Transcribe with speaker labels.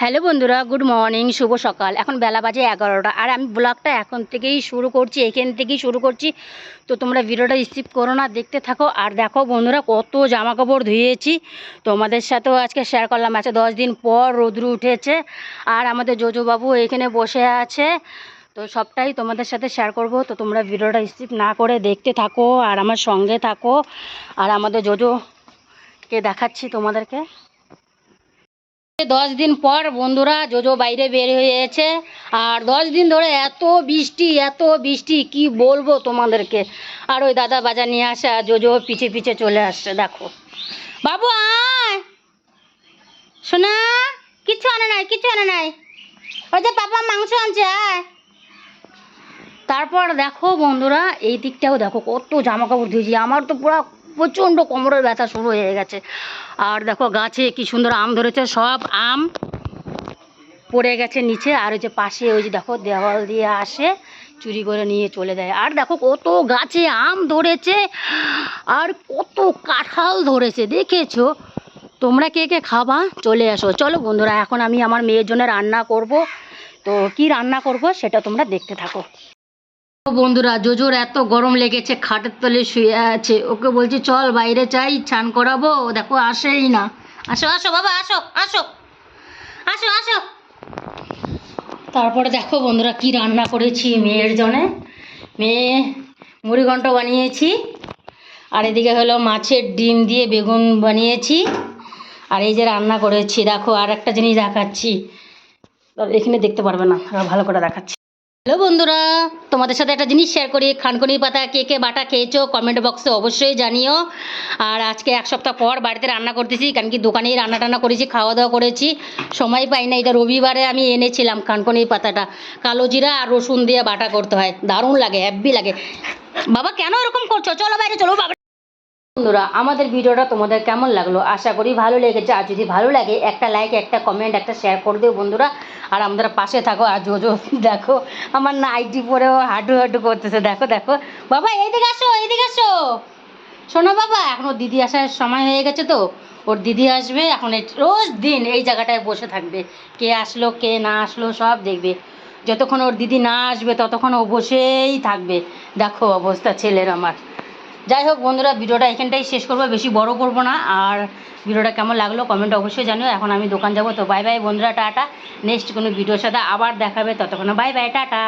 Speaker 1: Hello বন্ধুরা, good morning, শুভ সকাল। এখন বেলা বাজে 11টা আর আমি ব্লগটা এখন থেকেই শুরু করছি, এখান থেকেই শুরু করছি। তো তোমরা ভিডিওটা স্কিপ করো না, দেখতে থাকো। আর দেখো বন্ধুরা, কত জামা কাপড় ধুয়েছি তোমাদের সাথেও আজকে শেয়ার করলাম। আজকে 10 দিন পর রোদ্রু উঠেছে আর আমাদের জোজোবাবু এখানে বসে আছে। তো সবটাই তোমাদের সাথে শেয়ার করব। তো তোমরা ভিডিওটা স্কিপ না করে দেখতে থাকো আর আমার সঙ্গে থাকো। আর আমাদের জোজোকে দেখাচ্ছি তোমাদেরকে। 10 দিন পর বন্ধুরা জোজো বাইরে বের হয়েছে। আর 10 দিন ধরে এত বৃষ্টি কি বলবো তোমাদেরকে। আর ওই দাদা বাজার নিয়ে আসে আর জোজো পিছে পিছে চলে আসছে। দেখো বাবু আয়, শোনা, কিচ্ছু আনে নাই, ওই যে পাপা মাংস আনছে, আয়। তারপর দেখো বন্ধুরা, এই দিকটাও দেখো কত জামা কাপড় ধুয়েছি। আমার তো পুরো প্রচণ্ড কোমরের ব্যথা শুরু হয়ে গেছে। আর দেখো গাছে কি সুন্দর আম ধরেছে, সব আম পড়ে গেছে নিচে। আর ওই যে পাশে ওই যে দেখো দেওয়াল দিয়ে আসে, চুরি করে নিয়ে চলে যায়। আর দেখো কত গাছে আম ধরেছে আর কত কাঁঠাল ধরেছে, দেখেছো? তোমরা কে কে খাবা চলে আসো। চলো বন্ধুরা, এখন আমি আমার মেয়ের জন্য রান্না করব। তো কি রান্না করব সেটা তোমরা দেখতে থাকো। বন্ধুরা, জোজোর এত গরম লেগেছে, খাটের তলে শুয়ে আছে। ওকে বলছি চল বাইরে চাই, স্নান করাবো। দেখো আসেই না। আসো আসো বাবা, আসো আসো আসো আসো। তারপরে দেখো বন্ধুরা, কি রান্না করেছি মেয়ের জন্যে। মেয়ে মুড়িঘণ্ট বানিয়েছি। আর এদিকে হলো মাছের ডিম দিয়ে বেগুন বানিয়েছি। আর এই যে রান্না করেছি, দেখো আর একটা জিনিস দেখাচ্ছি, এখানে দেখতে পারবে না, ভালো করে দেখাচ্ছি। হ্যালো বন্ধুরা, তোমাদের সাথে একটা জিনিস শেয়ার করি। খানকুনি পাতা কে কে বাটা খেয়েছো কমেন্ট বক্সে অবশ্যই জানিও। আর আজকে 1 সপ্তাহ পর বাড়িতে রান্না করতেছি, কারণ কি দোকানেই রান্না টান্না করেছি, খাওয়া দাওয়া করেছি, সময় পাই না। এটা রবিবারে আমি এনেছিলাম খানকুনি পাতাটা, কালো জিরা আর রসুন দিয়ে বাটা করতে হয়, দারুণ লাগে, হ্যাপি লাগে। বাবা কেন এরকম করছো, চলো বাইরে চলো বাবা। বন্ধুরা, আমাদের ভিডিওটা তোমাদের কেমন লাগলো? আশা করি ভালো লেগেছে। আর যদি ভালো লাগে একটা লাইক, একটা কমেন্ট, একটা শেয়ার করে দিও বন্ধুরা। আর আমাদের পাশে থাকো। আর জোজো দেখো আমার নাইটি পরেও হাঁটু হাঁটু করতেছে। দেখো দেখো বাবা, এইদিকে আসো, এইদিকে আসো, শোনো বাবা। এখন ওর দিদি আসার সময় হয়ে গেছে, তো ওর দিদি আসবে এখন। রোজ দিন এই জায়গাটায় বসে থাকবে, কে আসলো কে না আসলো সব দেখবে। যতক্ষণ ওর দিদি না আসবে ততক্ষণ ও বসেই থাকবে। দেখো অবস্থা ছেলের আমার। যাই হোক বন্ধুরা, ভিডিওটা এখানটাই শেষ করবো, বেশি বড় করব না। আর ভিডিওটা কেমন লাগলো কমেন্ট অবশ্যই জানিও। এখন আমি দোকান যাব। তো বাই বাই বন্ধুরা, টাটা। নেক্সট কোনো ভিডিওর সাথে আবার দেখাবে, ততক্ষণ বাই বাই, টাটা।